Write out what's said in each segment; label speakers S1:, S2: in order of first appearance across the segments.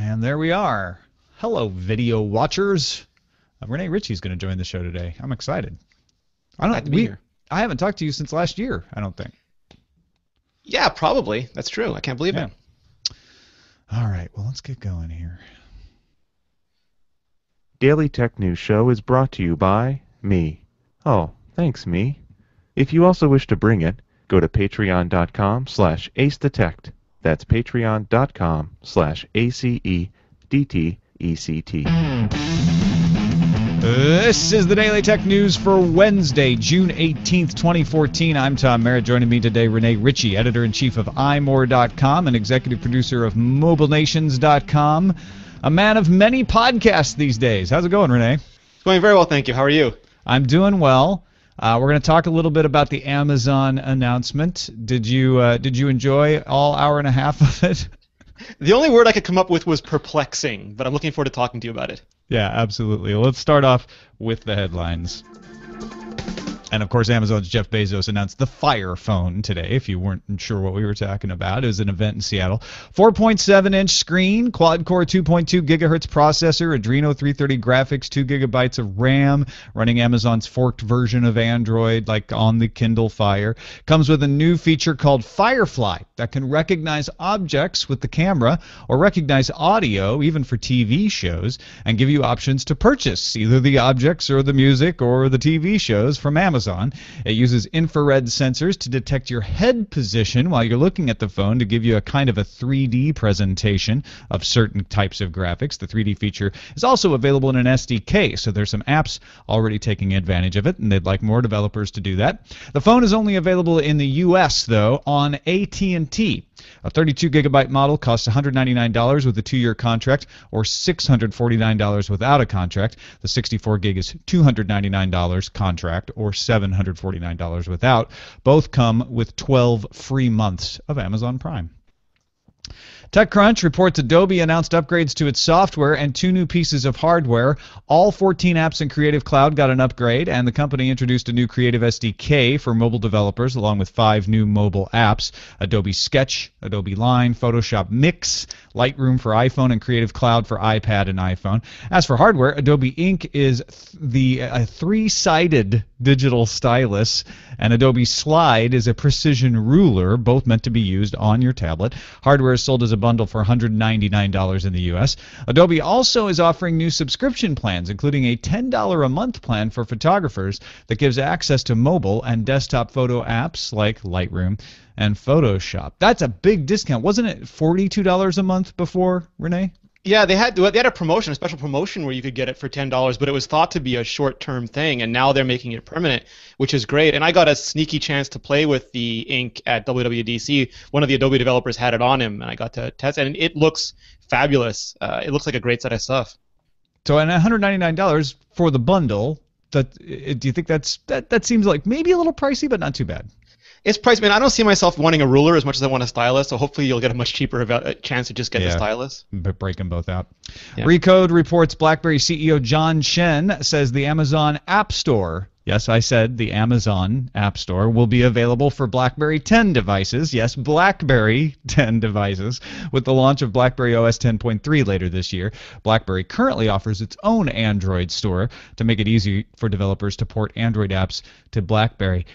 S1: And there we are. Hello, video watchers. Renee Ritchie's going to join the show today. I'm excited.
S2: Glad to be here.
S1: I haven't talked to you since last year, I don't think.
S2: Yeah, probably. That's true. I can't believe it.
S1: All right, well, let's get going here.
S3: Daily Tech News Show is brought to you by me. Oh, thanks, me. If you also wish to bring it, go to patreon.com/acedetect. That's patreon.com/ACEDTECT.
S1: This is the Daily Tech News for Wednesday, June 18th, 2014. I'm Tom Merritt. Joining me today, Renee Ritchie, editor-in-chief of imore.com and executive producer of mobilenations.com. A man of many podcasts these days. How's it going, Renee?
S2: It's going very well, thank you. How are you?
S1: I'm doing well. We're going to talk a little bit about the Amazon announcement. Did you enjoy all hour and a half of it?
S2: The only word I could come up with was perplexing, but I'm looking forward to talking to you about it.
S1: Yeah, absolutely. Well, let's start off with the headlines. And, of course, Amazon's Jeff Bezos announced the Fire Phone today, if you weren't sure what we were talking about. It was an event in Seattle. 4.7-inch screen, quad-core 2.2 gigahertz processor, Adreno 330 graphics, 2 gigabytes of RAM, running Amazon's forked version of Android, like on the Kindle Fire. Comes with a new feature called Firefly that can recognize objects with the camera or recognize audio, even for TV shows, and give you options to purchase either the objects or the music or the TV shows from Amazon. It uses infrared sensors to detect your head position while you're looking at the phone to give you a kind of a 3D presentation of certain types of graphics. The 3D feature is also available in an SDK, so there's some apps already taking advantage of it, and they'd like more developers to do that. The phone is only available in the US, though, on AT&T. A 32-gigabyte model costs $199 with a 2-year contract or $649 without a contract. The 64-gig is $299 contract or $749 without. Both come with 12 free months of Amazon Prime. TechCrunch reports Adobe announced upgrades to its software and 2 new pieces of hardware. All 14 apps in Creative Cloud got an upgrade, and the company introduced a new Creative SDK for mobile developers, along with 5 new mobile apps: Adobe Sketch, Adobe Line, Photoshop Mix, Lightroom for iPhone, and Creative Cloud for iPad and iPhone. As for hardware, Adobe Ink is the 3-sided digital stylus, and Adobe Slide is a precision ruler, both meant to be used on your tablet. Hardware is sold as a bundle for $199 in the US. Adobe also is offering new subscription plans, including a $10 a month plan for photographers that gives access to mobile and desktop photo apps like Lightroom and Photoshop. That's a big discount. Wasn't it $42 a month before, Renee?
S2: Yeah, they had a promotion, a special promotion where you could get it for $10, but it was thought to be a short-term thing, and now they're making it permanent, which is great. And I got a sneaky chance to play with the Ink at WWDC. One of the Adobe developers had it on him, and I got to test it, and it looks fabulous. It looks like a great set of stuff.
S1: So, and $199 for the bundle. Do you think that seems like maybe a little pricey, but not too bad?
S2: It's pricey. Man, I don't see myself wanting a ruler as much as I want a stylus, so hopefully you'll get a much cheaper chance to just get the stylus.
S1: But break them both out.
S2: Yeah.
S1: Recode reports BlackBerry CEO John Chen says the Amazon App Store, yes, I said the Amazon App Store, will be available for BlackBerry 10 devices. Yes, BlackBerry 10 devices, with the launch of BlackBerry OS 10.3 later this year. BlackBerry currently offers its own Android store to make it easy for developers to port Android apps to BlackBerry.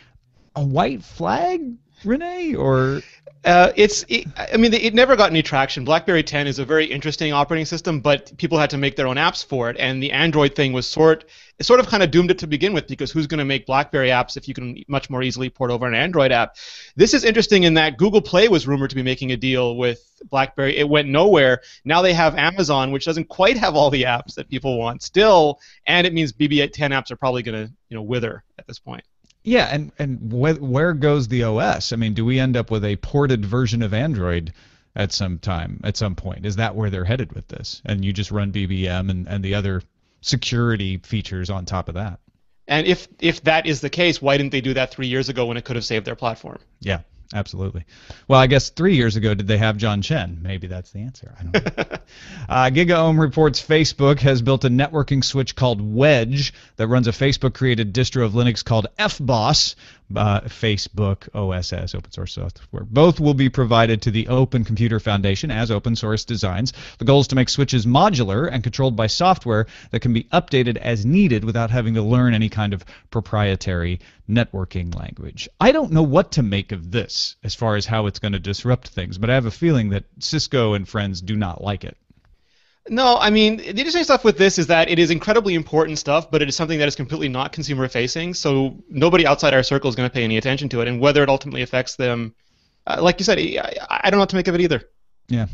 S1: A white flag, Renee, or?
S2: It never got any traction. BlackBerry 10 is a very interesting operating system, but people had to make their own apps for it, and the Android thing was sort of kind of doomed it to begin with, because who's going to make BlackBerry apps if you can much more easily port over an Android app? This is interesting in that Google Play was rumored to be making a deal with BlackBerry. It went nowhere. Now they have Amazon, which doesn't quite have all the apps that people want still, and it means BB10 apps are probably going to wither at this point.
S1: Yeah, and where goes the OS? I mean, do we end up with a ported version of Android at some point? Is that where they're headed with this? And you just run BBM and the other security features on top of that?
S2: And if that is the case, why didn't they do that 3 years ago when it could have saved their platform?
S1: Yeah, absolutely. Well, I guess 3 years ago, did they have John Chen? Maybe that's the answer. I don't know. GigaOM reports Facebook has built a networking switch called Wedge that runs a Facebook-created distro of Linux called FBOSS. Facebook OSS, open source software. Both will be provided to the Open Computer Foundation as open source designs. The goal is to make switches modular and controlled by software that can be updated as needed without having to learn any kind of proprietary networking language. I don't know what to make of this as far as how it's going to disrupt things, but I have a feeling that Cisco and friends do not like it.
S2: No, I mean, the interesting stuff with this is that it is incredibly important stuff, but it is something that is completely not consumer facing, so nobody outside our circle is going to pay any attention to it, and whether it ultimately affects them, like you said, I don't know what to make of it either.
S1: Yeah.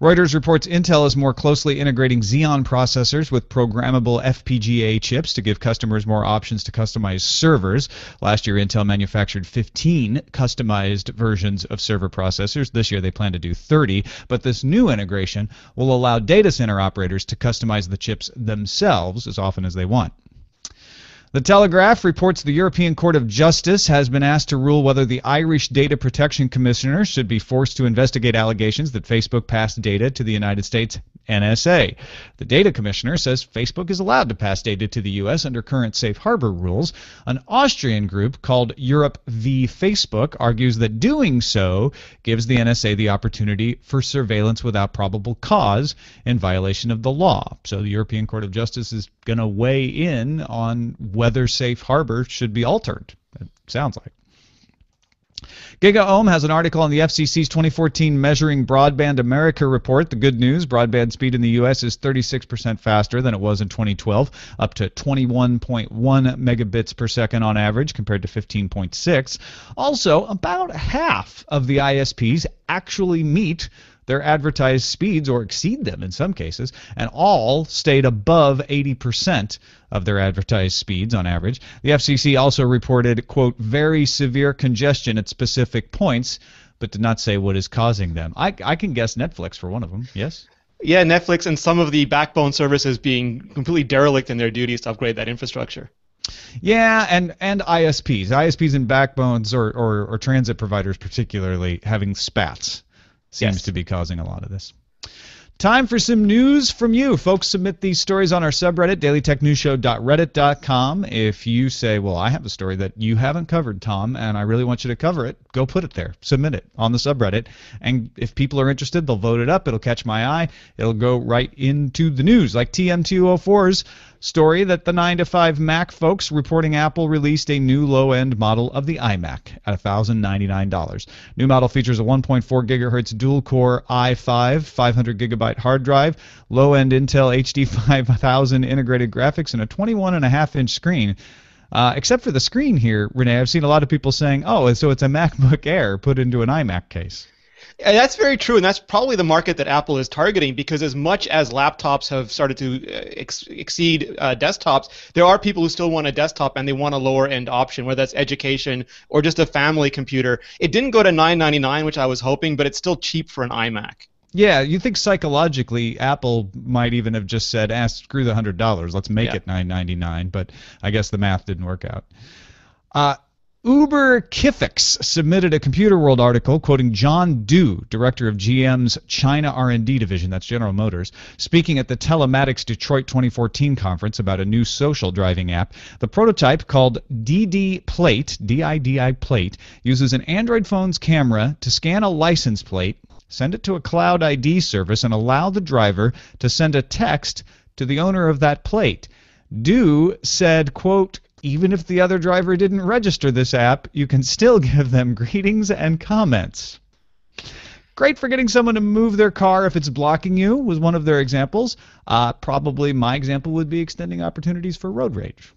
S1: Reuters reports Intel is more closely integrating Xeon processors with programmable FPGA chips to give customers more options to customize servers. Last year, Intel manufactured 15 customized versions of server processors. This year, they plan to do 30, but this new integration will allow data center operators to customize the chips themselves as often as they want. The Telegraph reports the European Court of Justice has been asked to rule whether the Irish Data Protection Commissioner should be forced to investigate allegations that Facebook passed data to the United States NSA. The data commissioner says Facebook is allowed to pass data to the U.S. under current safe harbor rules. An Austrian group called Europe v. Facebook argues that doing so gives the NSA the opportunity for surveillance without probable cause in violation of the law. So the European Court of Justice is going to weigh in on whether safe harbor should be altered. It sounds like. GigaOM has an article on the FCC's 2014 Measuring Broadband America report. The good news, broadband speed in the U.S. is 36% faster than it was in 2012, up to 21.1 megabits per second on average compared to 15.6. Also, about half of the ISPs actually meet their advertised speeds or exceed them in some cases, and all stayed above 80% of their advertised speeds on average. The FCC also reported, quote, very severe congestion at specific points, but did not say what is causing them. I can guess Netflix for one of them, yes?
S2: Yeah, Netflix and some of the backbone services being completely derelict in their duties to upgrade that infrastructure.
S1: Yeah, and ISPs and backbones or transit providers particularly having spats. Seems to be causing a lot of this. Time for some news from you. Folks, submit these stories on our subreddit, dailytechnewsshow.reddit.com. If you say, well, I have a story that you haven't covered, Tom, and I really want you to cover it, go put it there. Submit it on the subreddit. And if people are interested, they'll vote it up. It'll catch my eye. It'll go right into the news, like TM204's story that the 9to5 Mac folks reporting Apple released a new low-end model of the iMac at $1,099. New model features a 1.4 gigahertz dual-core i5 500 gigabyte hard drive, low-end Intel HD 5000 integrated graphics, and a 21.5-inch screen. Except for the screen here, Renee, I've seen a lot of people saying, oh, so it's a MacBook Air put into an iMac case.
S2: That's very true, and that's probably the market that Apple is targeting, because as much as laptops have started to exceed desktops, there are people who still want a desktop and they want a lower-end option, whether that's education or just a family computer. It didn't go to $999, which I was hoping, but it's still cheap for an iMac.
S1: Yeah, you think psychologically Apple might even have just said, screw the $100, let's make it $999, but I guess the math didn't work out. ubrkifix submitted a Computer World article quoting John Du, director of GM's China R&D division, that's General Motors, speaking at the Telematics Detroit 2014 conference about a new social driving app. The prototype, called DD Plate, D-I-D-I Plate, uses an Android phone's camera to scan a license plate, send it to a cloud ID service, and allow the driver to send a text to the owner of that plate. Du said, quote, even if the other driver didn't register this app, you can still give them greetings and comments. Great for getting someone to move their car if it's blocking you, was one of their examples. Probably my example would be extending opportunities for road rage.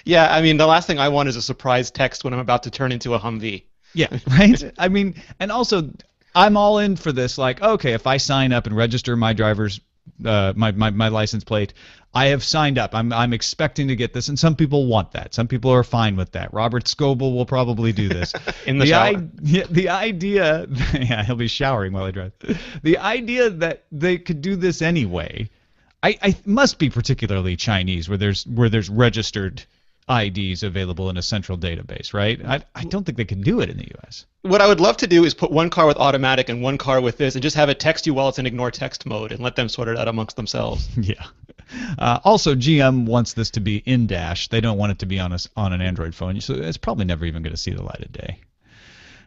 S2: Yeah, I mean, the last thing I want is a surprise text when I'm about to turn into a Humvee.
S1: Yeah, right? I mean, and also, I'm all in for this. Like, okay, if I sign up and register my driver's my license plate, I have signed up. I'm expecting to get this, and some people want that. Some people are fine with that. Robert Scoble will probably do this.
S2: In the shower.
S1: The idea, yeah, he'll be showering while I drive. The idea that they could do this anyway, I must be particularly Chinese, where there's registered IDs available in a central database, right? I don't think they can do it in the U.S.
S2: What I would love to do is put one car with automatic and one car with this, and just have it text you while it's in ignore text mode, and let them sort it out amongst themselves.
S1: Yeah. Also, GM wants this to be in Dash. They don't want it to be on an Android phone, so it's probably never even going to see the light of day.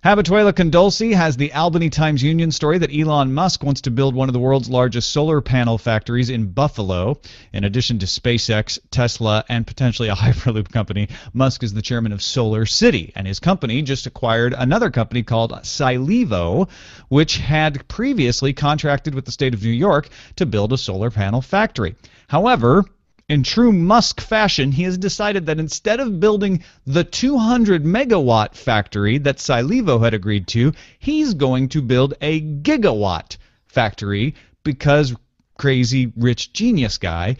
S1: Habichuelacondulce has the Albany Times-Union story that Elon Musk wants to build one of the world's largest solar panel factories in Buffalo. In addition to SpaceX, Tesla, and potentially a Hyperloop company, Musk is the chairman of Solar City, and his company just acquired another company called Silevo, which had previously contracted with the state of New York to build a solar panel factory. However, in true Musk fashion, he has decided that instead of building the 200 megawatt factory that Silevo had agreed to, he's going to build a gigawatt factory because crazy rich genius guy.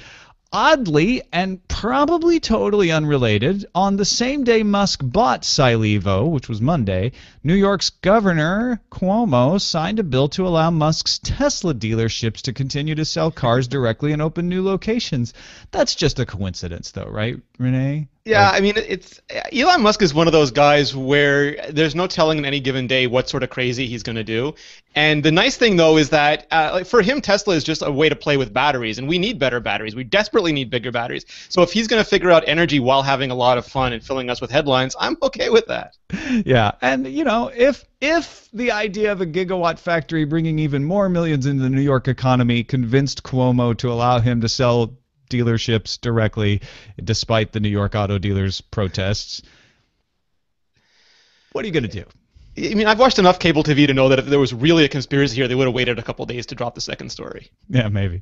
S1: Oddly, and probably totally unrelated, on the same day Musk bought Silevo, which was Monday, New York's Governor Cuomo signed a bill to allow Musk's Tesla dealerships to continue to sell cars directly and open new locations. That's just a coincidence, though, right, Renee?
S2: Yeah, I mean, it's Elon Musk is one of those guys where there's no telling in any given day what sort of crazy he's going to do. And the nice thing, though, is that for him, Tesla is just a way to play with batteries, and we need better batteries. We desperately need bigger batteries. So if he's going to figure out energy while having a lot of fun and filling us with headlines, I'm okay with that.
S1: Yeah, and if the idea of a gigawatt factory bringing even more millions into the New York economy convinced Cuomo to allow him to sell dealerships directly despite the New York auto dealers' protests, what are you going to do?
S2: I mean, I've watched enough cable TV to know that if there was really a conspiracy here, they would have waited a couple days to drop the second story.
S1: Yeah, maybe.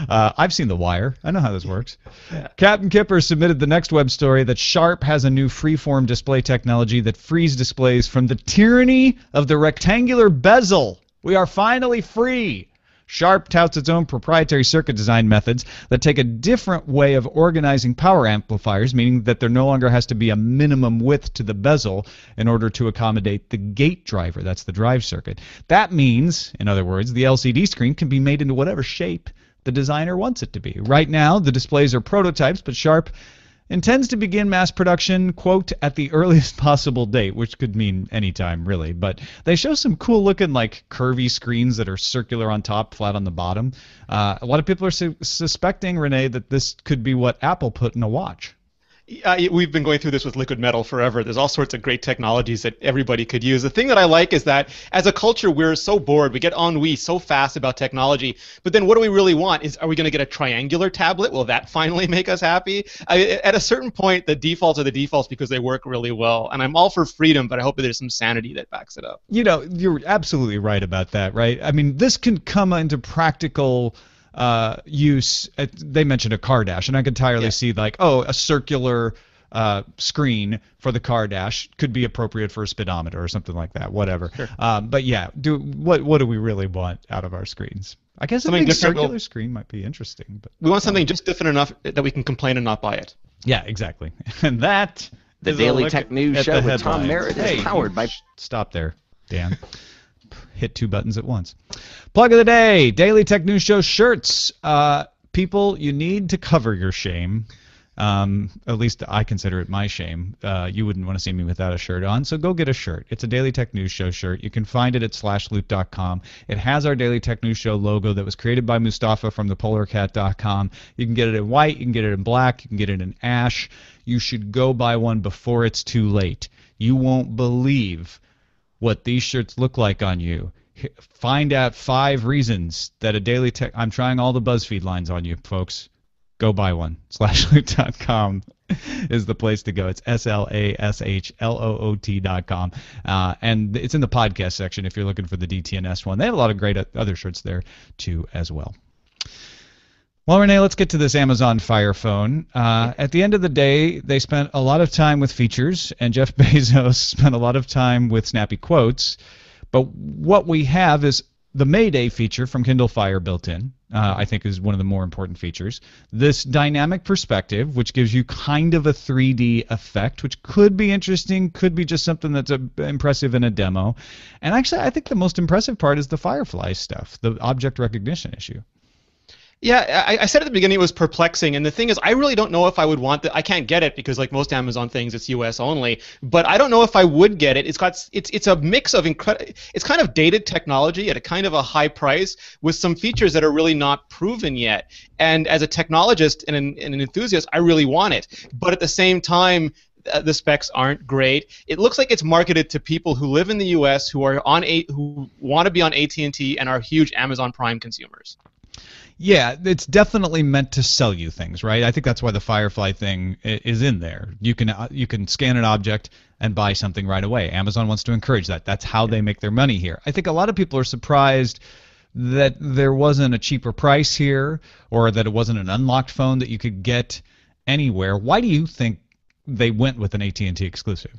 S1: I've seen The Wire. I know how this works.
S2: Yeah.
S1: Captain Kipper submitted the next web story that Sharp has a new freeform display technology that frees displays from the tyranny of the rectangular bezel. We are finally free. Sharp touts its own proprietary circuit design methods that take a different way of organizing power amplifiers, meaning that there no longer has to be a minimum width to the bezel in order to accommodate the gate driver. That's the drive circuit. That means, in other words, the LCD screen can be made into whatever shape the designer wants it to be. Right now, the displays are prototypes, but Sharp intends to begin mass production, quote, at the earliest possible date, which could mean any time, really. But they show some cool-looking, like, curvy screens that are circular on top, flat on the bottom. A lot of people are suspecting, Renee, that this could be what Apple put in a watch.
S2: We've been going through this with liquid metal forever. There's all sorts of great technologies that everybody could use. The thing that I like is that as a culture, we're so bored. We get ennui so fast about technology. But then what do we really want? Are we going to get a triangular tablet? Will that finally make us happy? At a certain point, the defaults are the defaults because they work really well. And I'm all for freedom, but I hope that there's some sanity that backs it up.
S1: You're absolutely right about that, right? I mean, this can come into practical use. They mentioned a car dash, and I could entirely see like, a circular screen for the car dash could be appropriate for a speedometer or something like that, whatever.
S2: Sure.
S1: But yeah, what do we really want out of our screens? I guess
S2: Something
S1: a big
S2: different
S1: circular screen might be interesting, but
S2: we want something just different enough that we can complain and not buy it.
S1: Yeah, exactly. And that
S4: the
S1: is
S4: Daily Tech News Show with Tom
S1: headlines.
S4: Merritt is powered by...
S1: Stop there, Dan. Hit two buttons at once. Plug of the day, Daily Tech News Show shirts. People, you need to cover your shame. At least I consider it my shame. You wouldn't want to see me without a shirt on, so go get a shirt. It's a Daily Tech News Show shirt. You can find it at /loot.com. It has our Daily Tech News Show logo that was created by Mustafa from thepolarcat.com. You can get it in white, you can get it in black, you can get it in ash. You should go buy one before it's too late. You won't believe what these shirts look like on you. Find out 5 reasons that a Daily Tech... I'm trying all the BuzzFeed lines on you, folks. Go buy one. /loot.com is the place to go. It's SLASHLOOT.com. And it's in the podcast section if you're looking for the DTNS one. They have a lot of great other shirts there, too, as well. Well, Renee, let's get to this Amazon Fire Phone. At the end of the day, they spent a lot of time with features, and Jeff Bezos spent a lot of time with snappy quotes. But what we have is the Mayday feature from Kindle Fire built in, I think is one of the more important features. This dynamic perspective, which gives you kind of a 3D effect, which could be interesting, could be just something that's impressive in a demo. And actually, I think the most impressive part is the Firefly stuff, the object recognition issue.
S2: Yeah, I said at the beginning it was perplexing, and the thing is, I really don't know if I would want that. I can't get it because, like most Amazon things, it's U.S. only. But I don't know if I would get it. It's a mix of it's kind of dated technology at a kind of a high price with some features that are really not proven yet. And as a technologist and an enthusiast, I really want it. But at the same time, the specs aren't great. It looks like it's marketed to people who live in the U.S. who who want to be on AT&T and are huge Amazon Prime consumers.
S1: Yeah, it's definitely meant to sell you things, right? I think that's why the Firefly thing is in there. You can scan an object and buy something right away. Amazon wants to encourage that. That's how they make their money here. I think a lot of people are surprised that there wasn't a cheaper price here, or that it wasn't an unlocked phone that you could get anywhere. Why do you think they went with an AT&T exclusive?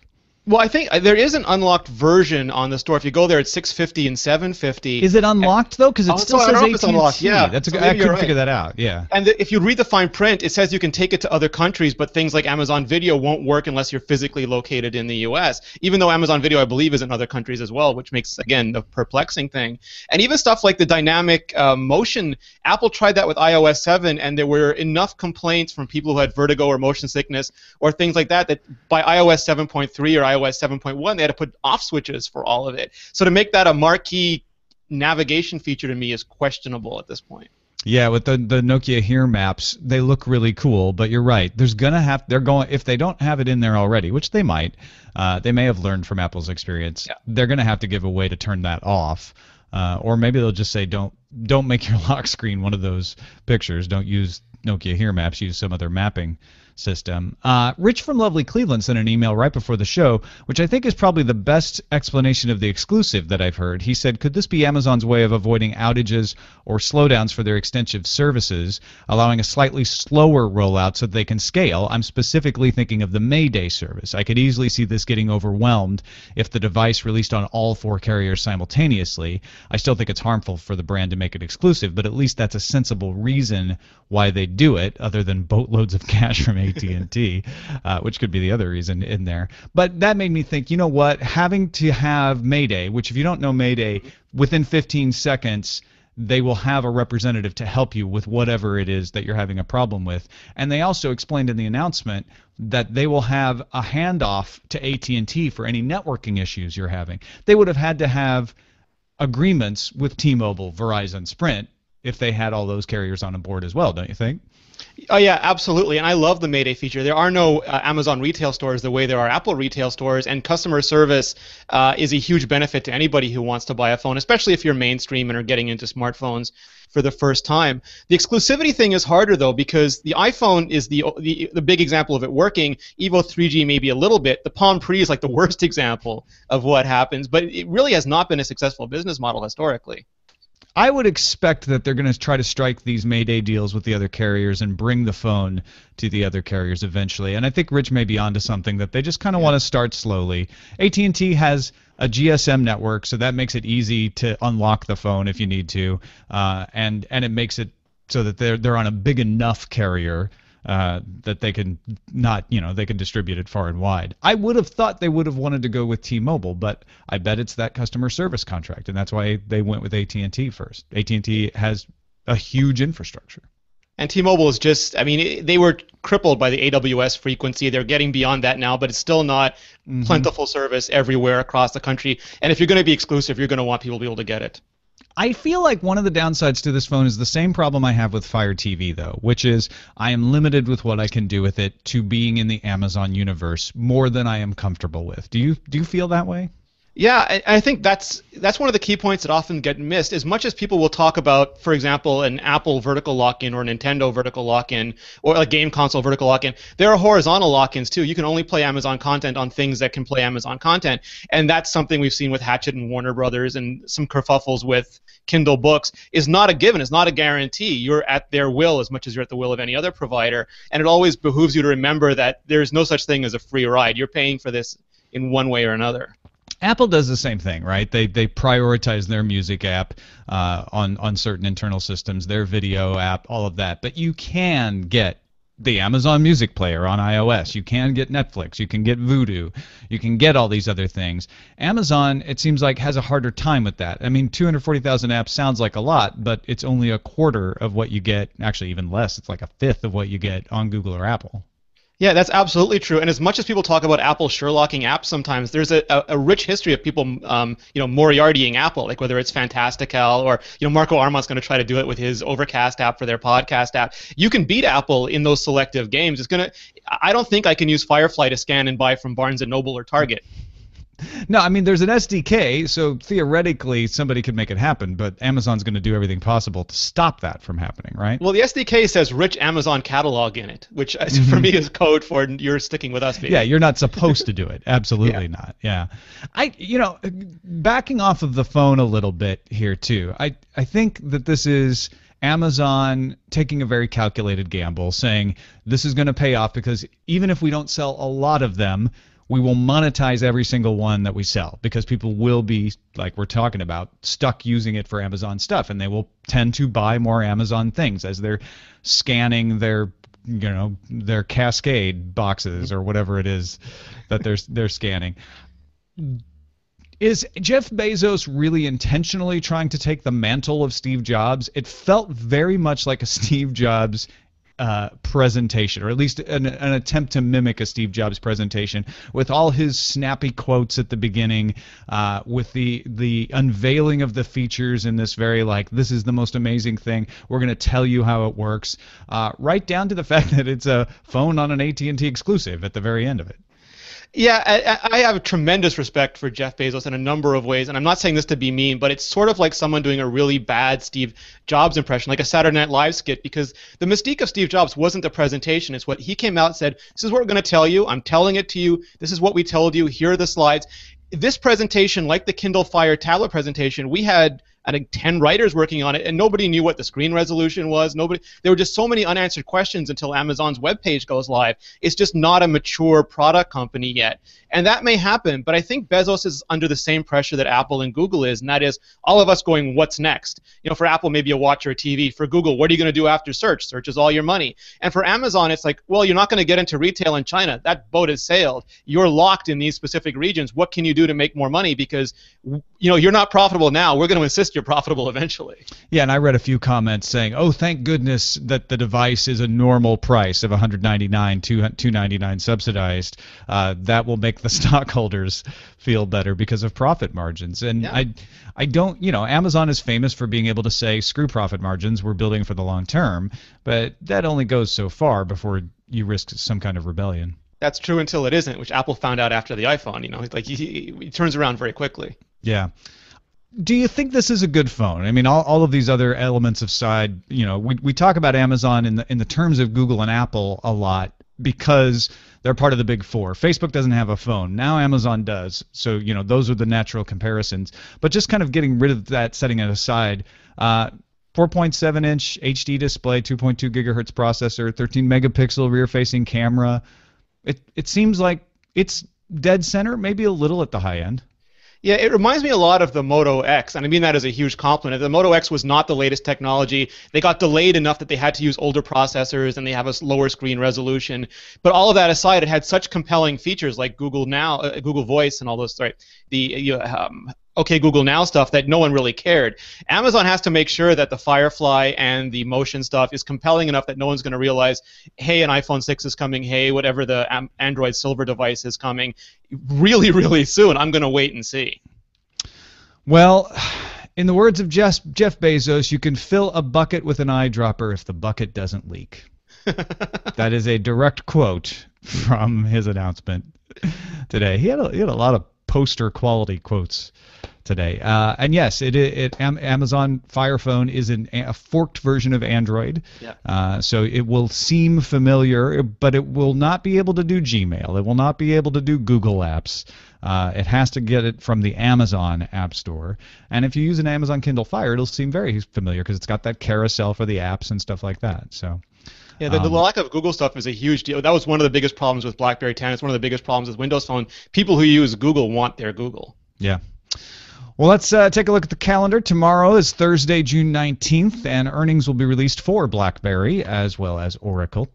S2: Well, I think there is an unlocked version on the store. If you go there, it's $650 and $750.
S1: Is it unlocked though? Because it still says AT&T.
S2: Unlocked. Yeah,
S1: I couldn't
S2: right.
S1: figure that out. Yeah.
S2: And if you read the fine print, it says you can take it to other countries, but things like Amazon Video won't work unless you're physically located in the U.S. Even though Amazon Video, I believe, is in other countries as well, which makes again the perplexing thing. And even stuff like the dynamic motion, Apple tried that with iOS 7, and there were enough complaints from people who had vertigo or motion sickness or things like that by iOS 7.3 or iOS 7.1. They had to put off switches for all of it. So to make that a marquee navigation feature to me is questionable at this point.
S1: Yeah, with the Nokia Here maps, they look really cool, but you're right. If they don't have it in there already, which they might, they may have learned from Apple's experience. Yeah. They're going to have to give a way to turn that off. Or maybe they'll just say don't make your lock screen one of those pictures. Don't use Nokia Here maps, use some other mapping system. Rich from lovely Cleveland sent an email right before the show, which I think is probably the best explanation of the exclusive that I've heard. He said, could this be Amazon's way of avoiding outages or slowdowns for their extensive services, allowing a slightly slower rollout so that they can scale? I'm specifically thinking of the Mayday service. I could easily see this getting overwhelmed if the device released on all 4 carriers simultaneously. I still think it's harmful for the brand to make it exclusive, but at least that's a sensible reason why they do it, other than boatloads of cash from AT&T, which could be the other reason in there. But that made me think, you know what, having to have Mayday, which if you don't know Mayday, within 15 seconds they will have a representative to help you with whatever it is that you're having a problem with. And they also explained in the announcement that they will have a handoff to AT&T for any networking issues you're having. They would have had to have agreements with T-Mobile, Verizon, Sprint if they had all those carriers on board as well, don't you think?
S2: Oh yeah, absolutely, and I love the Mayday feature. There are no Amazon retail stores the way there are Apple retail stores, and customer service is a huge benefit to anybody who wants to buy a phone, especially if you're mainstream and are getting into smartphones for the first time. The exclusivity thing is harder though, because the iPhone is the big example of it working. Evo 3G maybe a little bit. The Palm Pre is like the worst example of what happens, but it really has not been a successful business model historically.
S1: I would expect that they're going to try to strike these Mayday deals with the other carriers and bring the phone to the other carriers eventually. And I think Rich may be onto something, that they just kind of want to start slowly. AT&T has a GSM network, so that makes it easy to unlock the phone if you need to, and it makes it so that they're on a big enough carrier that they can they can distribute it far and wide. I would have thought they would have wanted to go with T-Mobile, but I bet it's that customer service contract, and that's why they went with AT&T first. AT&T has a huge infrastructure.
S2: And T-Mobile is just, I mean, they were crippled by the AWS frequency. They're getting beyond that now, but it's still not plentiful service everywhere across the country. And if you're going to be exclusive, you're going to want people to be able to get it.
S1: I feel like one of the downsides to this phone is the same problem I have with Fire TV, though, which is I am limited with what I can do with it to being in the Amazon universe more than I am comfortable with. Do you feel that way?
S2: Yeah, I think that's one of the key points that often get missed. As much as people will talk about, for example, an Apple vertical lock-in or a Nintendo vertical lock-in or a game console vertical lock-in, there are horizontal lock-ins too. You can only play Amazon content on things that can play Amazon content, and that's something we've seen with Hachette and Warner Brothers, and some kerfuffles with Kindle books. Is not a given. It's not a guarantee. You're at their will as much as you're at the will of any other provider, and it always behooves you to remember that there's no such thing as a free ride. You're paying for this in one way or another.
S1: Apple does the same thing, right? They prioritize their music app on certain internal systems, their video app, all of that. But you can get the Amazon Music Player on iOS. You can get Netflix. You can get Vudu. You can get all these other things. Amazon, it seems like, has a harder time with that. I mean, 240,000 apps sounds like a lot, but it's only a quarter of what you get, actually even less. It's like a fifth of what you get on Google or Apple.
S2: Yeah, that's absolutely true. And as much as people talk about Apple Sherlocking apps sometimes, there's a rich history of people, Moriartying Apple, like whether it's Fantastical or, Marco Arment's going to try to do it with his Overcast app for their podcast app. You can beat Apple in those selective games. I don't think I can use Firefly to scan and buy from Barnes & Noble or Target.
S1: No, I mean, there's an SDK, so theoretically somebody could make it happen, but Amazon's going to do everything possible to stop that from happening, right?
S2: Well, the SDK says rich Amazon catalog in it, which for me is code for you're sticking with us, baby.
S1: Yeah, you're not supposed to do it. Absolutely not. Yeah. Backing off of the phone a little bit here too, I think that this is Amazon taking a very calculated gamble, saying this is going to pay off because even if we don't sell a lot of them, we will monetize every single one that we sell because people will be, like we're talking about, stuck using it for Amazon stuff, and they will tend to buy more Amazon things as they're scanning their Cascade boxes or whatever it is that they're scanning. Is Jeff Bezos really intentionally trying to take the mantle of Steve Jobs? It felt very much like a Steve Jobs presentation, or at least an attempt to mimic a Steve Jobs presentation, with all his snappy quotes at the beginning, with the unveiling of the features in this very, like, this is the most amazing thing, we're going to tell you how it works, right down to the fact that it's a phone on an AT&T exclusive at the very end of it.
S2: Yeah, I have tremendous respect for Jeff Bezos in a number of ways, and I'm not saying this to be mean, but it's sort of like someone doing a really bad Steve Jobs impression, like a Saturday Night Live skit, because the mystique of Steve Jobs wasn't the presentation. It's what he came out and said, this is what we're going to tell you, I'm telling it to you, this is what we told you, here are the slides. This presentation, like the Kindle Fire tablet presentation, we had, I think, 10 writers working on it, and nobody knew what the screen resolution was. There were just so many unanswered questions until Amazon's webpage goes live. It's just not a mature product company yet. And that may happen, but I think Bezos is under the same pressure that Apple and Google is, and that is all of us going, what's next? For Apple, maybe a watch or a TV. For Google, what are you going to do after search? Search is all your money. And for Amazon, it's like, well, you're not going to get into retail in China. That boat has sailed. You're locked in these specific regions. What can you do to make more money? Because you're not profitable now. We're going to insist you're profitable eventually.
S1: Yeah, and I read a few comments saying, oh, thank goodness that the device is a normal price of $199, $299 subsidized. That will make the stockholders feel better because of profit margins. And yeah. I don't, Amazon is famous for being able to say, screw profit margins, we're building for the long term, but that only goes so far before you risk some kind of rebellion.
S2: That's true until it isn't, which Apple found out after the iPhone. Like he turns around very quickly.
S1: Yeah. Do you think this is a good phone? I mean, all of these other elements aside, we talk about Amazon in the terms of Google and Apple a lot because they're part of the big four. Facebook doesn't have a phone. Now Amazon does. So, those are the natural comparisons. But just kind of getting rid of that, setting it aside, 4.7-inch HD display, 2.2 gigahertz processor, 13 megapixel rear-facing camera. It seems like it's dead center, maybe a little at the high end.
S2: Yeah, it reminds me a lot of the Moto X, and I mean that as a huge compliment. The Moto X was not the latest technology. They got delayed enough that they had to use older processors, and they have a lower screen resolution. But all of that aside, it had such compelling features like Google Now, Google Voice, and all those. OK Google Now stuff that no one really cared. Amazon has to make sure that the Firefly and the motion stuff is compelling enough that no one's going to realize, hey, an iPhone 6 is coming, hey, whatever the Android Silver device is coming really, really soon. I'm going to wait and see.
S1: Well, in the words of Jeff Bezos, you can fill a bucket with an eyedropper if the bucket doesn't leak. That is a direct quote from his announcement today. He had a lot of poster quality quotes today. And yes, Amazon Fire Phone is a forked version of Android. Yeah. So it will seem familiar, but it will not be able to do Gmail. It will not be able to do Google Apps. It has to get it from the Amazon App Store. And if you use an Amazon Kindle Fire, it'll seem very familiar because it's got that carousel for the apps and stuff like that. So.
S2: Yeah, the lack of Google stuff is a huge deal. That was one of the biggest problems with BlackBerry 10. It's one of the biggest problems with Windows Phone. People who use Google want their Google.
S1: Yeah. Well, let's take a look at the calendar. Tomorrow is Thursday, June 19th, and earnings will be released for BlackBerry as well as Oracle.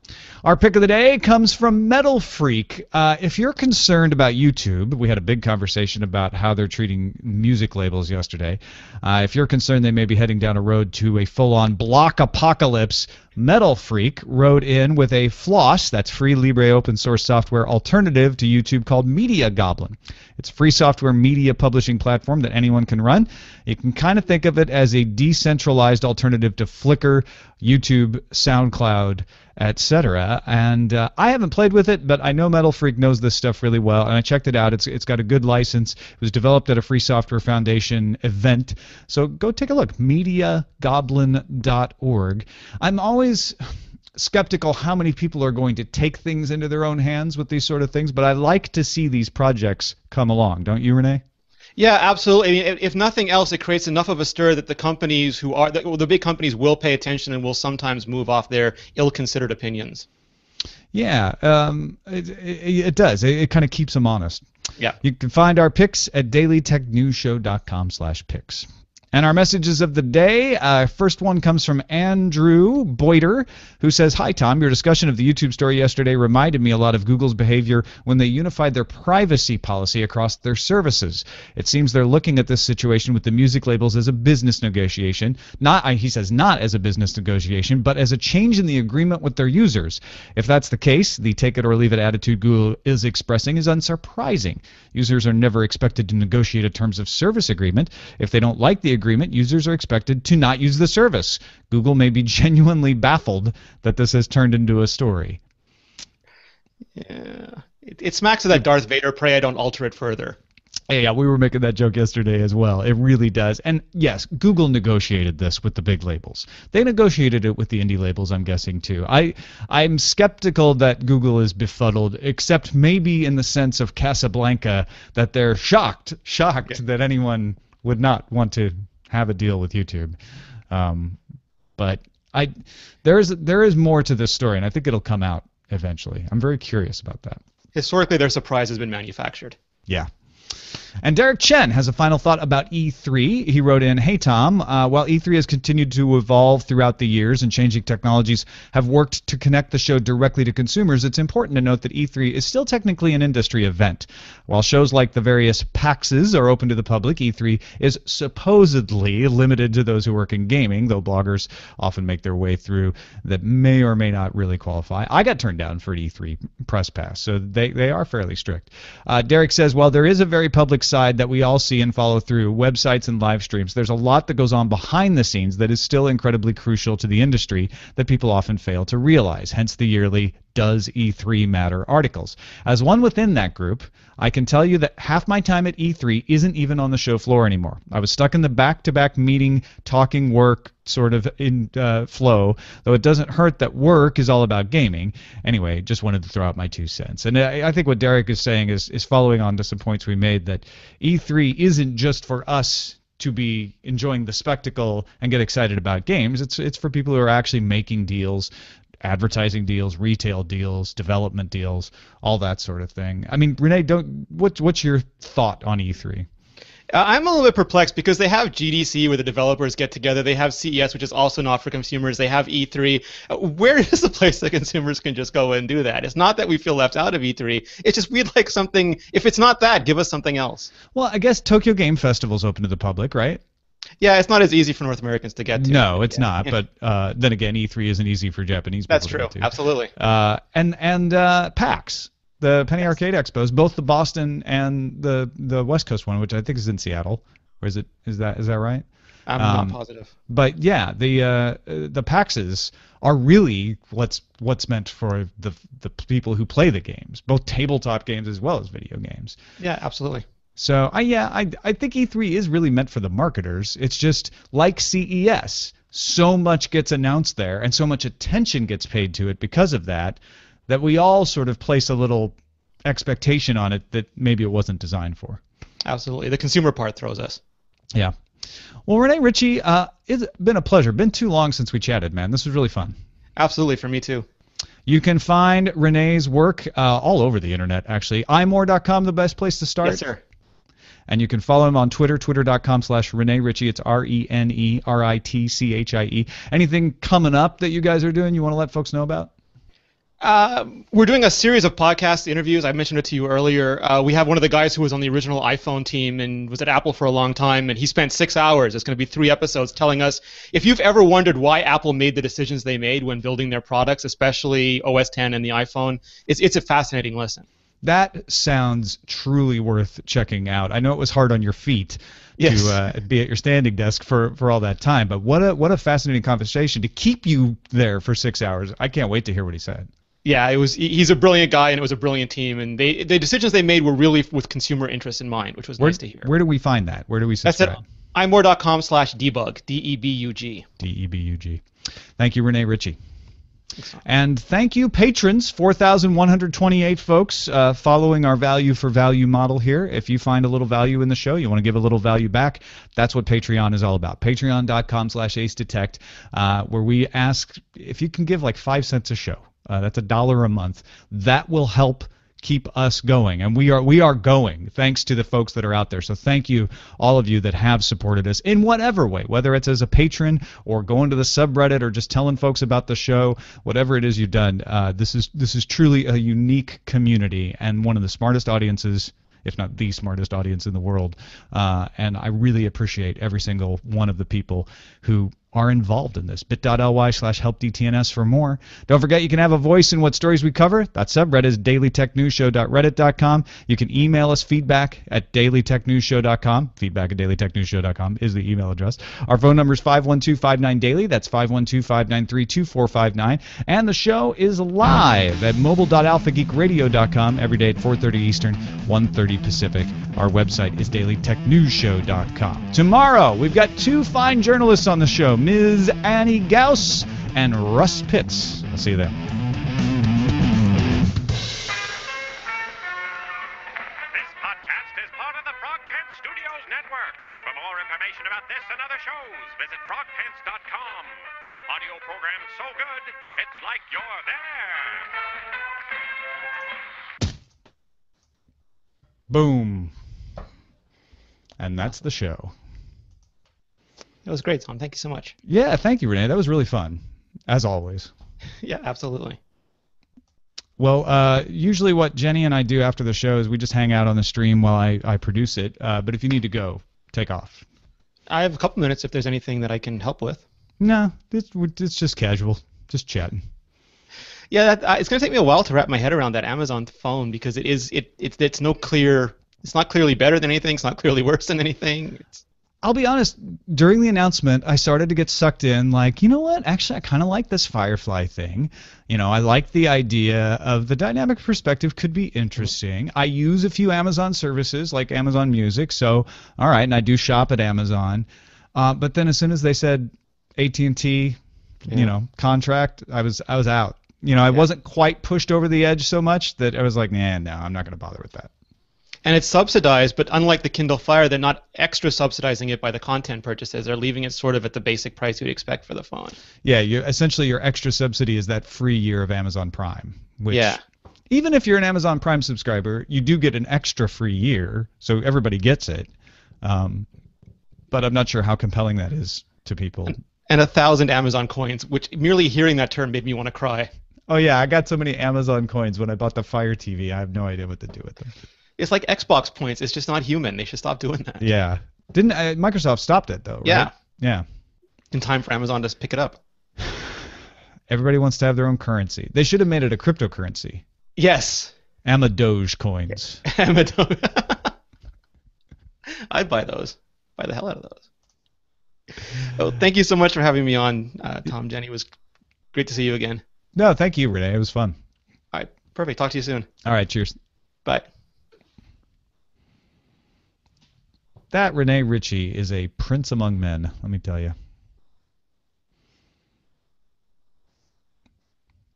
S1: Our pick of the day comes from Metal Freak. If you're concerned about YouTube, we had a big conversation about how they're treating music labels yesterday. If you're concerned they may be heading down a road to a full-on block apocalypse, Metal Freak wrote in with a Floss, that's free Libre open source software alternative to YouTube called Media Goblin. It's a free software media publishing platform that anyone can run. You can kind of think of it as a decentralized alternative to Flickr, YouTube, SoundCloud, etc. And I haven't played with it, but I know Metal Freak knows this stuff really well, and I checked it out. It's got a good license. It was developed at a Free Software Foundation event. So go take a look, mediagoblin.org. I'm always skeptical how many people are going to take things into their own hands with these sort of things, but I like to see these projects come along. Don't you, Renee?
S2: Yeah, absolutely. I mean, if nothing else, it creates enough of a stir that the companies who are the big companies will pay attention and will sometimes move off their ill-considered opinions.
S1: Yeah, it does. It kind of keeps them honest.
S2: Yeah.
S1: You can find our picks at dailytechnewsshow.com/picks. And our messages of the day, first one comes from Andrew Boyder, who says, "Hi, Tom. Your discussion of the YouTube story yesterday reminded me a lot of Google's behavior when they unified their privacy policy across their services. It seems they're looking at this situation with the music labels as a business negotiation. He says not as a business negotiation, but as a change in the agreement with their users. If that's the case, the take-it-or-leave-it attitude Google is expressing is unsurprising. Users are never expected to negotiate a terms of service agreement. If they don't like the agreement, users are expected to not use the service. Google may be genuinely baffled that this has turned into a story."
S2: Yeah, it smacks of that Darth Vader, "Pray I don't alter it further."
S1: Yeah, we were making that joke yesterday as well. It really does. And yes, Google negotiated this with the big labels. They negotiated it with the indie labels, I'm guessing, too. I'm skeptical that Google is befuddled, except maybe in the sense of Casablanca, that they're shocked that anyone would not want to have a deal with YouTube. But there is more to this story, and I think it'll come out eventually. I'm very curious about that.
S2: Historically, their surprise has been manufactured.
S1: Yeah. And Derek Chen has a final thought about E3. He wrote in, "Hey Tom, while E3 has continued to evolve throughout the years and changing technologies have worked to connect the show directly to consumers, it's important to note that E3 is still technically an industry event. While shows like the various PAXs are open to the public, E3 is supposedly limited to those who work in gaming, though bloggers often make their way through that may or may not really qualify. I got turned down for an E3 press pass, so they are fairly strict." Derek says, "While there is a very public side that we all see and follow through, websites and live streams, there's a lot that goes on behind the scenes that is still incredibly crucial to the industry that people often fail to realize, hence the yearly Does E3 Matter articles. As one within that group, I can tell you that half my time at E3 isn't even on the show floor anymore. I was stuck in the back-to-back meeting, talking work sort of in flow, though it doesn't hurt that work is all about gaming. Anyway, just wanted to throw out my 2 cents. And I think what Derek is saying is following on to some points we made, that E3 isn't just for us to be enjoying the spectacle and get excited about games. It's for people who are actually making deals, advertising deals, retail deals, development deals, all that sort of thing. I mean, Renee, what's your thought on E3?
S2: I'm a little bit perplexed because they have GDC where the developers get together. They have CES, which is also not for consumers. They have E3. Where is the place that consumers can just go and do that? It's not that we feel left out of E3. It's just we'd like something. If it's not that, give us something else.
S1: Well, I guess Tokyo Game Festival's open to the public, right?
S2: Yeah, it's not as easy for North Americans to get to.
S1: No, it's not. But then again, E3 isn't easy for Japanese people
S2: That's true.
S1: to get to.
S2: Absolutely.
S1: And PAX, the Penny Arcade Expos, both the Boston and the West Coast one, which I think is in Seattle. Or is that right?
S2: I'm not positive.
S1: But yeah, the PAXs are really what's meant for the people who play the games, both tabletop games as well as video games.
S2: Yeah, absolutely.
S1: So I think E3 is really meant for the marketers. It's just like CES. So much gets announced there, and so much attention gets paid to it because of that we all sort of place a little expectation on it that maybe it wasn't designed for.
S2: Absolutely. The consumer part throws us.
S1: Yeah. Well, Renee Ritchie, it's been a pleasure. Been too long since we chatted, man. This was really fun.
S2: Absolutely, for me too.
S1: You can find Renee's work all over the internet, actually. imore.com, the best place to start.
S2: Yes, sir.
S1: And you can follow him on Twitter, twitter.com/Rene Ritchie. It's RENERITCHIE. Anything coming up that you guys are doing you want to let folks know about?
S2: We're doing a series of podcast interviews. I mentioned it to you earlier. We have one of the guys who was on the original iPhone team and was at Apple for a long time, and he spent 6 hours. It's going to be 3 episodes telling us if you've ever wondered why Apple made the decisions they made when building their products, especially OS X and the iPhone. It's a fascinating listen.
S1: That sounds truly worth checking out. I know it was hard on your feet to be at your standing desk for all that time, but what a fascinating conversation to keep you there for 6 hours. I can't wait to hear what he said.
S2: Yeah, it was. He's a brilliant guy, and it was a brilliant team. And the decisions they made were really with consumer interest in mind, which was nice to hear.
S1: Where do we find that? Where do we subscribe?
S2: That's at imore.com/debug, DEBUG.
S1: DEBUG. Thank you, Rene Ritchie. And thank you, patrons, 4,128 folks following our value for value model here. If you find a little value in the show, you want to give a little value back, that's what Patreon is all about. Patreon.com/AceDetect, where we ask if you can give like 5 cents a show. That's $1 a month. That will help keep us going, and we are going thanks to the folks that are out there. So thank you, all of you that have supported us in whatever way, whether it's as a patron or going to the subreddit or just telling folks about the show, whatever it is you've done. This is truly a unique community and one of the smartest audiences, if not the smartest audience in the world, and I really appreciate every single one of the people who are involved in this. bit.ly/helpdtns for more. Don't forget you can have a voice in what stories we cover. That subreddit is dailytechnewsshow.reddit.com. You can email us feedback at dailytechnewsshow.com. Feedback at dailytechnewsshow.com is the email address. Our phone number is 512-59-DAILY. That's 512-593-2459. And the show is live at mobile.alphageekradio.com every day at 4:30 Eastern, 1:30 Pacific. Our website is dailytechnewsshow.com. Tomorrow, we've got 2 fine journalists on the show, Ms. Annie Gauss and Russ Pitts. I'll see you then.
S5: This podcast is part of the Frog Pants Studios Network. For more information about this and other shows, visit frogpants.com. Audio program so good, it's like you're there.
S1: Boom. And that's the show.
S2: That was great, Tom. Thank you so much.
S1: Yeah, thank you, Rene. That was really fun, as always.
S2: Yeah, absolutely.
S1: Well, usually what Jenny and I do after the show is we just hang out on the stream while I produce it. But if you need to go, take off.
S2: I have a couple minutes if there's anything that I can help with.
S1: No, it's just casual, just chatting.
S2: Yeah, it's going to take me a while to wrap my head around that Amazon phone because it's not clearly better than anything. It's not clearly worse than anything.
S1: I'll be honest, during the announcement, I started to get sucked in, like, you know what, actually, I kind of like this Firefly thing. You know, I like the idea of the dynamic perspective could be interesting. I use a few Amazon services, like Amazon Music, so, all right, and I do shop at Amazon. But then as soon as they said AT&T, contract, I was out. You know, I wasn't quite pushed over the edge so much that I was like, no, I'm not going to bother with that.
S2: And it's subsidized, but unlike the Kindle Fire, they're not extra subsidizing it by the content purchases. They're leaving it sort of at the basic price you'd expect for the phone.
S1: Yeah, essentially your extra subsidy is that free year of Amazon Prime. Which, even if you're an Amazon Prime subscriber, you do get an extra free year, so everybody gets it. But I'm not sure how compelling that is to people.
S2: And 1,000 Amazon coins, which merely hearing that term made me want to cry.
S1: Oh yeah, I got so many Amazon coins when I bought the Fire TV. I have no idea what to do with them.
S2: It's like Xbox points. It's just not human. They should stop doing that.
S1: Yeah. Didn't Microsoft stopped it though, right?
S2: Yeah.
S1: Yeah.
S2: In time for Amazon to pick it up.
S1: Everybody wants to have their own currency. They should have made it a cryptocurrency.
S2: Yes.
S1: Amadoge coins.
S2: Amadoge. I'd buy those. Buy the hell out of those. Oh, thank you so much for having me on, Tom. Jenny, it was great to see you again.
S1: No, thank you, Renee. It was fun.
S2: All right. Perfect. Talk to you soon.
S1: All right. Cheers.
S2: Bye.
S1: That Rene Ritchie is a prince among men, let me tell you.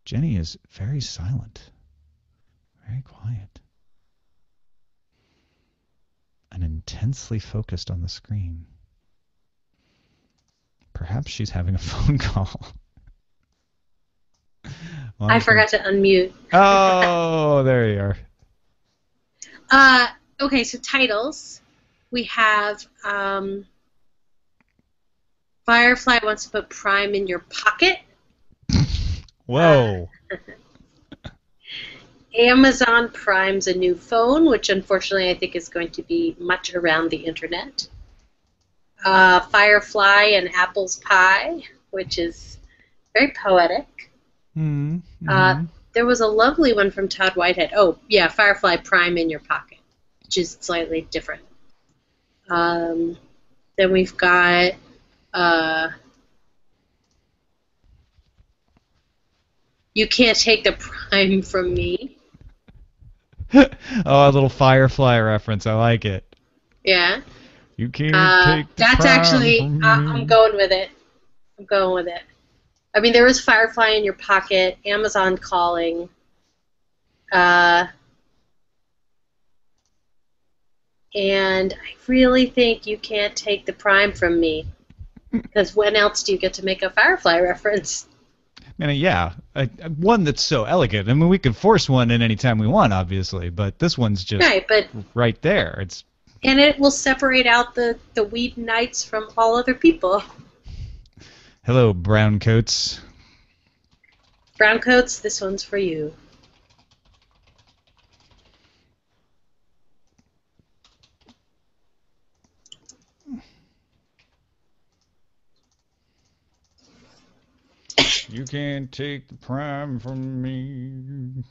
S1: Jenny is very silent, very quiet, and intensely focused on the screen. Perhaps she's having a phone call.
S6: I forgot to unmute.
S1: Oh, there you are.
S6: Okay, so titles. we have Firefly wants to put Prime in your pocket.
S1: Whoa.
S6: Amazon Prime's a new phone, which unfortunately I think is going to be much around the internet. Firefly and Apple's Pie, which is very poetic.
S1: Mm-hmm.
S6: There was a lovely one from Todd Whitehead. Oh, yeah, Firefly Prime in your pocket, which is slightly different. Then we've got You Can't Take the Prime from Me.
S1: Oh, a little Firefly reference. I like it.
S6: Yeah.
S1: You can't take the
S6: That's
S1: prime
S6: actually,
S1: from me.
S6: I'm going with it. I'm going with it. I mean, there was Firefly in your pocket, Amazon Calling, and I really think You Can't Take the Prime from Me. Because when else do you get to make a Firefly reference?
S1: I mean, yeah, one that's so elegant. I mean, we could force one in any time we want, obviously, but this one's just right there.
S6: And it will separate out the weed nights from all other people.
S1: Hello, brown coats.
S6: Brown coats, this one's for you.
S1: You can't take the prime from me.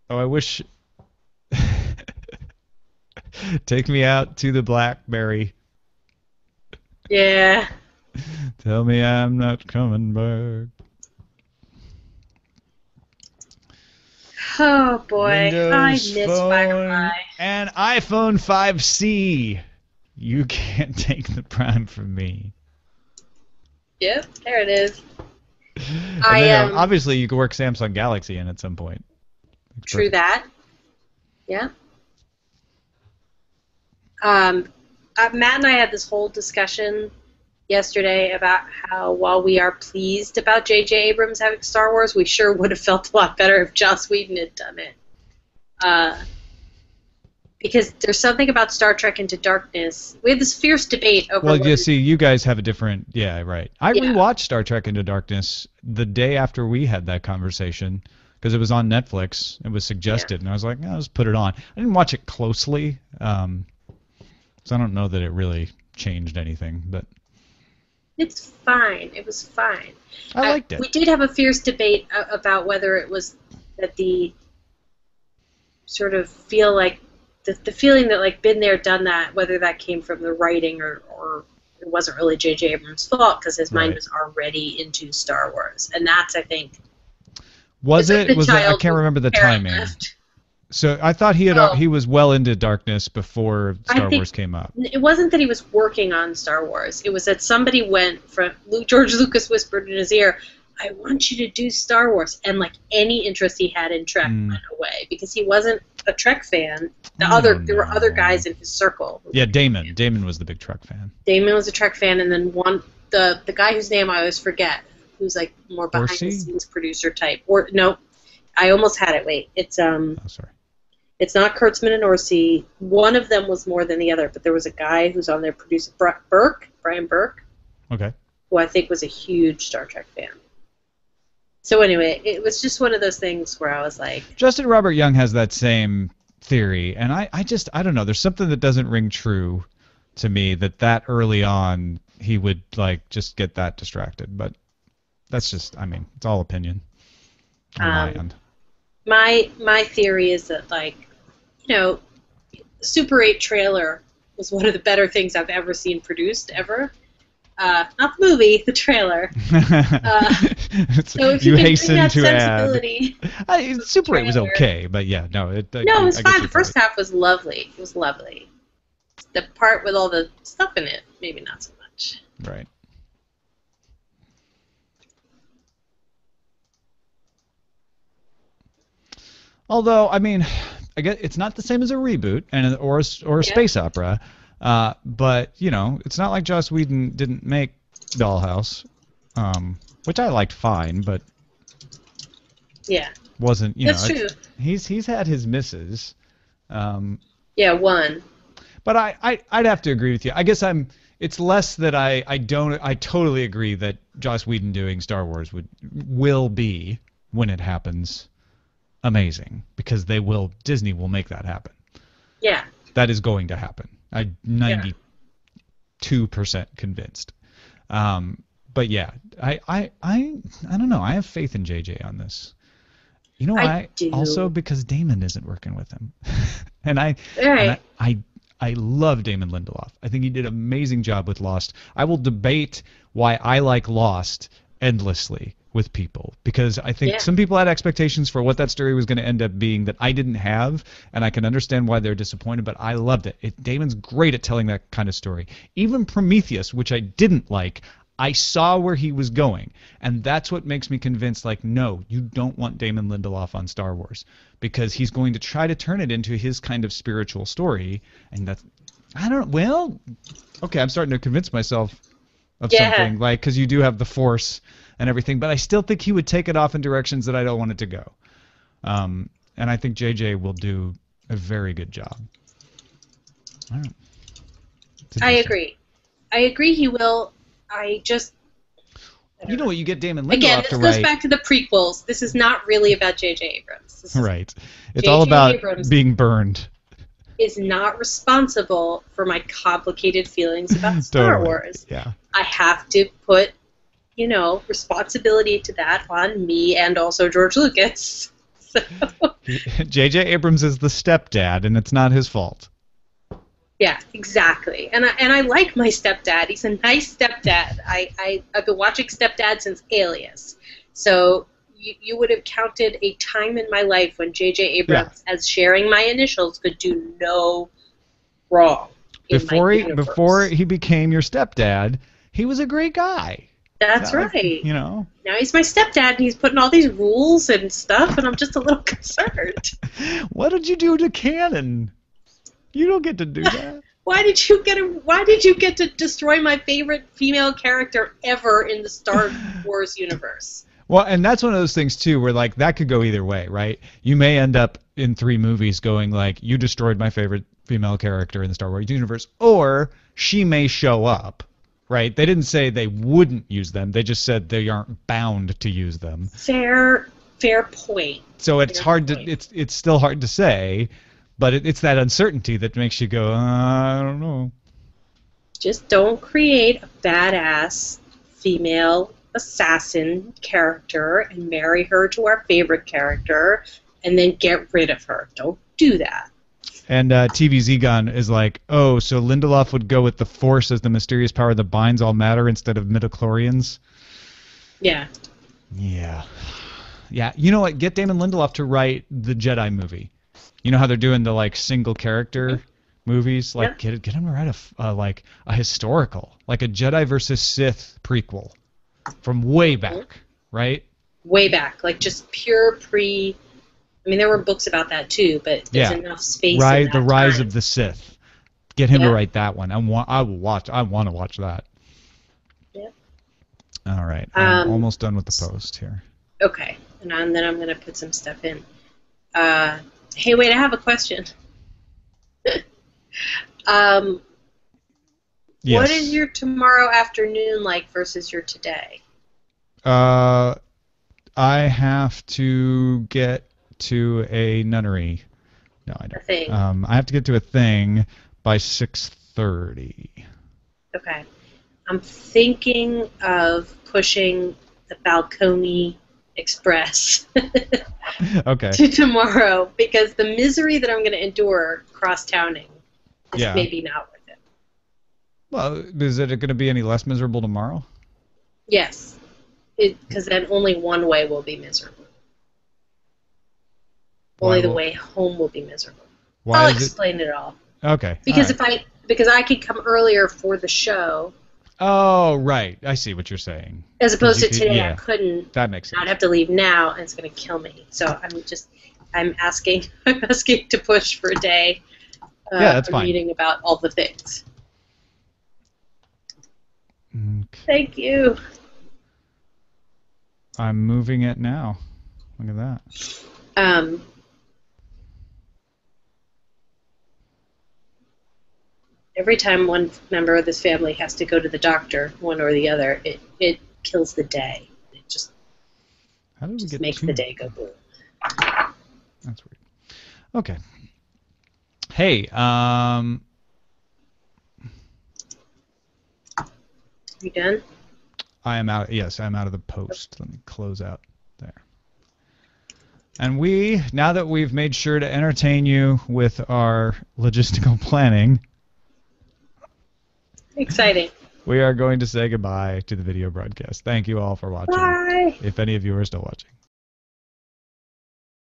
S1: Oh, I wish... Take me out to the Blackberry.
S6: Yeah.
S1: Tell me I'm not coming back.
S6: Oh boy,
S1: Windows
S6: I miss
S1: Phone
S6: Firefly.
S1: and iPhone 5C. You can't take the prime from me.
S6: Yep, there it is.
S1: And then, obviously, you could work Samsung Galaxy in at some point.
S6: True that. Yeah. Matt and I had this whole discussion yesterday about how while we are pleased about J.J. Abrams having Star Wars, we sure would have felt a lot better if Joss Whedon had done it. Because there's something about Star Trek Into Darkness. We had this fierce debate over...
S1: Well, you see, you guys have a different... Yeah, right. I rewatched Star Trek Into Darkness the day after we had that conversation because it was on Netflix. It was suggested, and I was like, I'll just put it on. I didn't watch it closely, so I don't know that it really changed anything, but...
S6: It's fine. It was fine.
S1: I liked it.
S6: We did have a fierce debate about whether it was that the sort of feel like the feeling that like been there, done that, whether that came from the writing or it wasn't really J.J. Abrams' fault because his mind was already into Star Wars, and that's I think.
S1: Was it? I can't remember the timing.
S6: Left.
S1: So I thought he was well into Darkness before Star Wars came up.
S6: It wasn't that he was working on Star Wars. It was that somebody went from George Lucas whispered in his ear, "I want you to do Star Wars," and like any interest he had in Trek went away because he wasn't a Trek fan. There were other guys in his circle.
S1: Yeah, Damon. Damon was the big Trek fan.
S6: Damon was a Trek fan, and then the guy whose name I always forget, who's like more behind the scenes producer type. Or no, I almost had it. Wait, it's
S1: Oh, sorry.
S6: It's not Kurtzman and Orsi. One of them was more than the other, but there was a guy who's on there, producer Brian Burke.
S1: Okay.
S6: Who I think was a huge Star Trek fan. So anyway, it was just one of those things where I was like...
S1: Justin Robert Young has that same theory, and I don't know. There's something that doesn't ring true to me that early on he would like just get that distracted. But that's just, I mean, it's all opinion on my end.
S6: My theory is that, like, you know, Super 8 trailer was one of the better things I've ever seen produced, ever. Not the movie, the trailer. So if you hasten to sensibility,
S1: add. Super 8 was okay, but yeah, no. It
S6: was fine. The first half was lovely. It was lovely. The part with all the stuff in it, maybe not so much.
S1: Right. Although, I mean, I guess it's not the same as a reboot or a space opera, but you know, it's not like Joss Whedon didn't make Dollhouse, which I liked fine, but
S6: Yeah.
S1: Wasn't, you
S6: That's
S1: know,
S6: true.
S1: he's had his misses.
S6: Yeah, one.
S1: But I'd have to agree with you. I guess it's less that I totally agree that Joss Whedon doing Star Wars will be, when it happens, amazing, because Disney will make that happen.
S6: Yeah.
S1: That is going to happen. I'm 92% convinced. But yeah, I don't know. I have faith in JJ on this. You know,
S6: I do.
S1: also because Damon isn't working with him, and
S6: Right.
S1: I love Damon Lindelof. I think he did an amazing job with Lost. I will debate why I like Lost endlessly with people, because I think some people had expectations for what that story was going to end up being that I didn't have, and I can understand why they're disappointed, but I loved it. Damon's great at telling that kind of story. Even Prometheus, which I didn't like, I saw where he was going, and that's what makes me convinced, like, no, you don't want Damon Lindelof on Star Wars, because he's going to try to turn it into his kind of spiritual story, and that's, I don't, well, okay, I'm starting to convince myself of something, like, because you do have the Force and everything, but I still think he would take it off in directions that I don't want it to go. And I think JJ will do a very good job.
S6: I agree. I agree he will. I
S1: You know what, you get Damon Lindelof
S6: Again, this
S1: to
S6: goes
S1: write.
S6: back to the prequels. This is not really about J.J. Abrams. This is
S1: Right. It's all about
S6: Abrams
S1: being burned.
S6: is not responsible for my complicated feelings about Star
S1: Totally.
S6: Wars.
S1: Yeah.
S6: I have to put, responsibility to that on me and also George Lucas. So,
S1: J.J. Abrams is the stepdad, and it's not his fault.
S6: yeah, exactly. And I like my stepdad. He's a nice stepdad. I've been watching Stepdad since Alias. So you would have counted a time in my life when J.J. Abrams, as sharing my initials, could do no wrong.
S1: Before he became your stepdad, he was a great guy.
S6: That's right.
S1: Now
S6: he's my stepdad, and he's putting all these rules and stuff, and I'm just a little concerned.
S1: What did you do to canon? You don't get to do that.
S6: Why did you get to destroy my favorite female character ever in the Star Wars universe?
S1: Well, and that's one of those things too, where like that could go either way, right? You may end up in 3 movies going like, you destroyed my favorite female character in the Star Wars universe, or she may show up, right? They didn't say they wouldn't use them; they just said they aren't bound to use them.
S6: Fair point.
S1: So it's it's still hard to say, but it's that uncertainty that makes you go, I don't know.
S6: Just don't create a badass female assassin character and marry her to our favorite character and then get rid of her. Don't do that.
S1: And TVZ Gun is like, oh, so Lindelof would go with the Force as the mysterious power that binds all matter instead of midichlorians?
S6: Yeah.
S1: Yeah. Yeah. You know what? Get Damon Lindelof to write the Jedi movie. You know how they're doing the like single character movies? Like get him to write a historical, like a Jedi versus Sith prequel from way back, right?
S6: Way back, like just pure pre. I mean, there were books about that too, but there's enough space.
S1: Right,
S6: in that
S1: the Rise
S6: time.
S1: of the Sith. Get him to write that one. I want to watch that.
S6: Yeah.
S1: All right, I'm almost done with the post here.
S6: Okay, and then I'm going to put some stuff in. Hey, wait, I have a question.
S1: Yes.
S6: What is your tomorrow afternoon like versus your today?
S1: I have to get to a nunnery. No, I don't.
S6: A thing.
S1: I have to get to a thing by 6:30.
S6: Okay. I'm thinking of pushing the Balcony Express
S1: Okay.
S6: to tomorrow because the misery that I'm going to endure cross-towning is maybe not worth it.
S1: Well, is it going to be any less miserable tomorrow?
S6: Yes. Because then only one way will be miserable. Only the way home will be miserable. I'll explain it all.
S1: Okay.
S6: Because because I could come earlier for the show.
S1: Oh, right. I see what you're saying.
S6: As opposed to today, I couldn't.
S1: That makes sense.
S6: I'd have to leave now, and it's going to kill me. So I'm asking to push for a day.
S1: That's fine.
S6: Meeting about all the things.
S1: Okay.
S6: Thank you.
S1: I'm moving it now. Look at that.
S6: Every time one member of this family has to go to the doctor, one or the other, it kills the day. It just
S1: How did we get
S6: makes
S1: two?
S6: the day go blue.
S1: That's weird. Okay. Hey,
S6: You done?
S1: I am out. Yes, I'm out of the post. Let me close out there. And now that we've made sure to entertain you with our logistical planning,
S6: Exciting.
S1: we are going to say goodbye to the video broadcast. Thank you all for watching.
S6: Bye.
S1: If any of you are still watching.